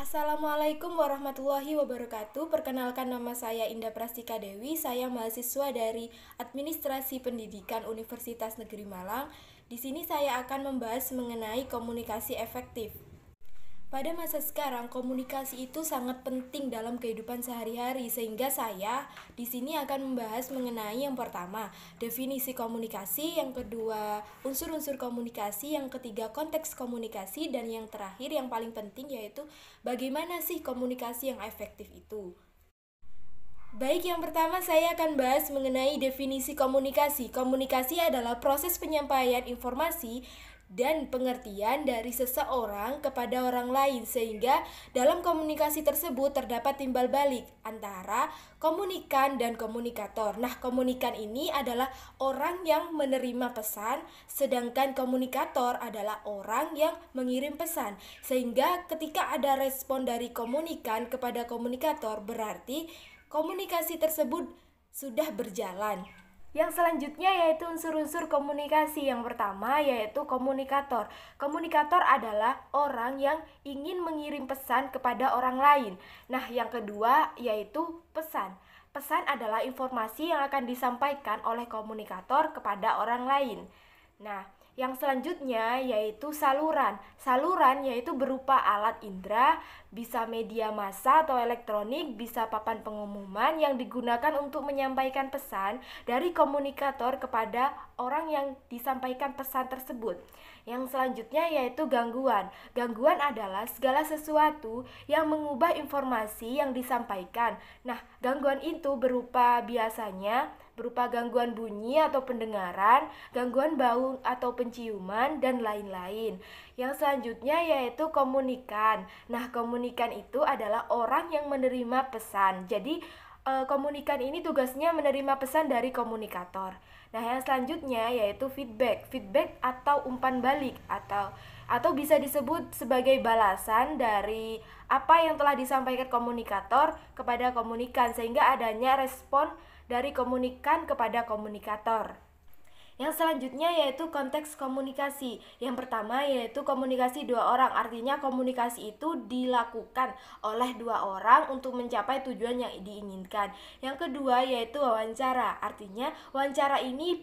Assalamualaikum warahmatullahi wabarakatuh. Perkenalkan, nama saya Indah Prastika Dewi. Saya mahasiswa dari Administrasi Pendidikan Universitas Negeri Malang. Di sini saya akan membahas mengenai komunikasi efektif. Pada masa sekarang, komunikasi itu sangat penting dalam kehidupan sehari-hari, sehingga saya di sini akan membahas mengenai yang pertama, definisi komunikasi, yang kedua, unsur-unsur komunikasi, yang ketiga, konteks komunikasi, dan yang terakhir yang paling penting yaitu bagaimana sih komunikasi yang efektif itu. Baik, yang pertama saya akan bahas mengenai definisi komunikasi. Komunikasi adalah proses penyampaian informasi dan pengertian dari seseorang kepada orang lain, sehingga dalam komunikasi tersebut terdapat timbal balik antara komunikan dan komunikator. Nah, komunikan ini adalah orang yang menerima pesan, sedangkan komunikator adalah orang yang mengirim pesan. Sehingga ketika ada respon dari komunikan kepada komunikator, berarti komunikasi tersebut sudah berjalan. Yang selanjutnya yaitu unsur-unsur komunikasi. Yang pertama yaitu komunikator. Komunikator adalah orang yang ingin mengirim pesan kepada orang lain. Nah, yang kedua yaitu pesan. Pesan adalah informasi yang akan disampaikan oleh komunikator kepada orang lain. Nah, yang selanjutnya yaitu saluran. Saluran yaitu berupa alat indera, bisa media massa atau elektronik, bisa papan pengumuman yang digunakan untuk menyampaikan pesan dari komunikator kepada orang yang disampaikan pesan tersebut. Yang selanjutnya yaitu gangguan. Gangguan adalah segala sesuatu yang mengubah informasi yang disampaikan. Nah, gangguan itu biasanya berupa gangguan bunyi atau pendengaran, gangguan bau atau penciuman, dan lain-lain. Yang selanjutnya yaitu komunikan. Nah, komunikan itu adalah orang yang menerima pesan. Jadi, komunikan ini tugasnya menerima pesan dari komunikator. Nah, yang selanjutnya yaitu feedback. Feedback atau umpan balik atau bisa disebut sebagai balasan dari apa yang telah disampaikan komunikator kepada komunikan, sehingga adanya respon dari komunikan kepada komunikator. Yang selanjutnya yaitu konteks komunikasi. Yang pertama yaitu komunikasi dua orang. Artinya komunikasi itu dilakukan oleh dua orang untuk mencapai tujuan yang diinginkan. Yang kedua yaitu wawancara. Artinya wawancara ini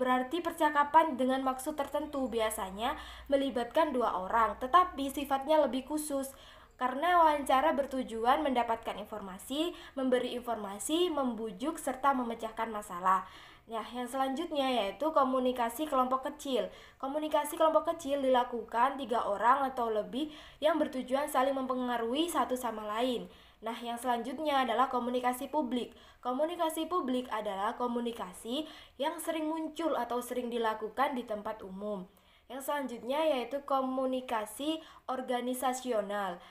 berarti percakapan dengan maksud tertentu, biasanya melibatkan dua orang, tetapi sifatnya lebih khusus. Karena wawancara bertujuan mendapatkan informasi, memberi informasi, membujuk, serta memecahkan masalah. Nah, yang selanjutnya yaitu komunikasi kelompok kecil. Komunikasi kelompok kecil dilakukan 3 orang atau lebih yang bertujuan saling mempengaruhi satu sama lain. Nah, yang selanjutnya adalah komunikasi publik. Komunikasi publik adalah komunikasi yang sering muncul atau sering dilakukan di tempat umum. Yang selanjutnya yaitu komunikasi organisasional.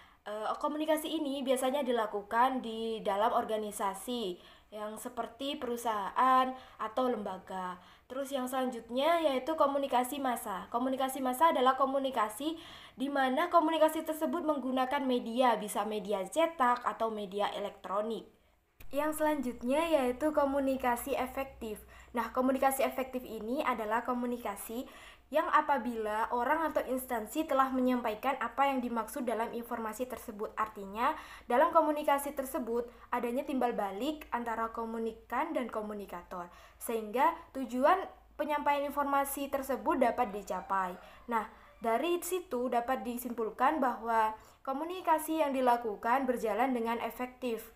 Komunikasi ini biasanya dilakukan di dalam organisasi yang seperti perusahaan atau lembaga. Terus yang selanjutnya yaitu komunikasi massa. Komunikasi massa adalah komunikasi di mana komunikasi tersebut menggunakan media, bisa media cetak atau media elektronik. Yang selanjutnya yaitu komunikasi efektif. Nah, komunikasi efektif ini adalah komunikasi yang apabila orang atau instansi telah menyampaikan apa yang dimaksud dalam informasi tersebut. Artinya, dalam komunikasi tersebut adanya timbal balik antara komunikan dan komunikator, sehingga tujuan penyampaian informasi tersebut dapat dicapai. Nah, dari situ dapat disimpulkan bahwa komunikasi yang dilakukan berjalan dengan efektif.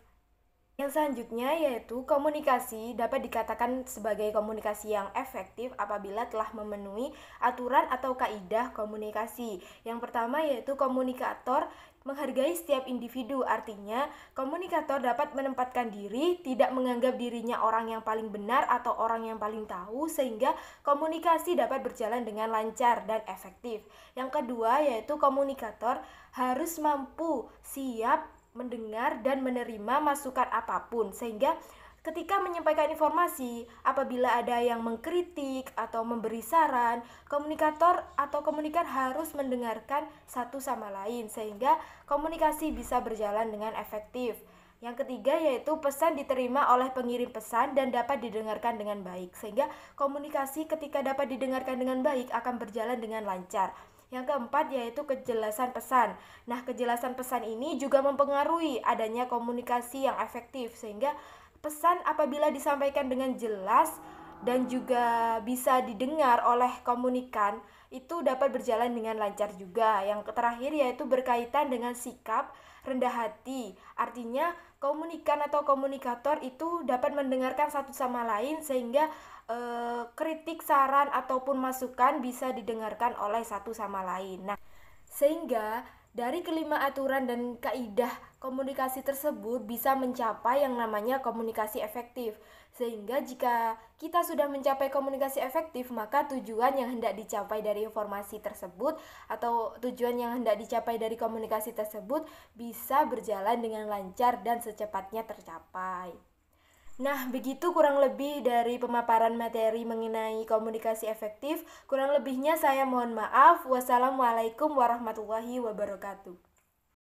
Yang selanjutnya yaitu komunikasi dapat dikatakan sebagai komunikasi yang efektif apabila telah memenuhi aturan atau kaidah komunikasi. Yang pertama yaitu komunikator menghargai setiap individu, artinya komunikator dapat menempatkan diri, tidak menganggap dirinya orang yang paling benar atau orang yang paling tahu, sehingga komunikasi dapat berjalan dengan lancar dan efektif. Yang kedua yaitu komunikator harus mampu siap mendengar dan menerima masukan apapun, sehingga ketika menyampaikan informasi, apabila ada yang mengkritik atau memberi saran, komunikator atau komunikan harus mendengarkan satu sama lain, sehingga komunikasi bisa berjalan dengan efektif. Yang ketiga yaitu pesan diterima oleh pengirim pesan dan dapat didengarkan dengan baik, sehingga komunikasi ketika dapat didengarkan dengan baik akan berjalan dengan lancar. Yang keempat yaitu kejelasan pesan. Nah, kejelasan pesan ini juga mempengaruhi adanya komunikasi yang efektif, sehingga pesan apabila disampaikan dengan jelas dan juga bisa didengar oleh komunikan itu dapat berjalan dengan lancar juga. Yang terakhir yaitu berkaitan dengan sikap rendah hati. Artinya komunikan atau komunikator itu dapat mendengarkan satu sama lain sehingga kritik, saran ataupun masukan bisa didengarkan oleh satu sama lain. Nah, sehingga dari kelima aturan dan kaidah komunikasi tersebut bisa mencapai yang namanya komunikasi efektif. Sehingga jika kita sudah mencapai komunikasi efektif, maka tujuan yang hendak dicapai dari informasi tersebut atau tujuan yang hendak dicapai dari komunikasi tersebut bisa berjalan dengan lancar dan secepatnya tercapai. Nah, begitu kurang lebih dari pemaparan materi mengenai komunikasi efektif. Kurang lebihnya saya mohon maaf. Wassalamualaikum warahmatullahi wabarakatuh.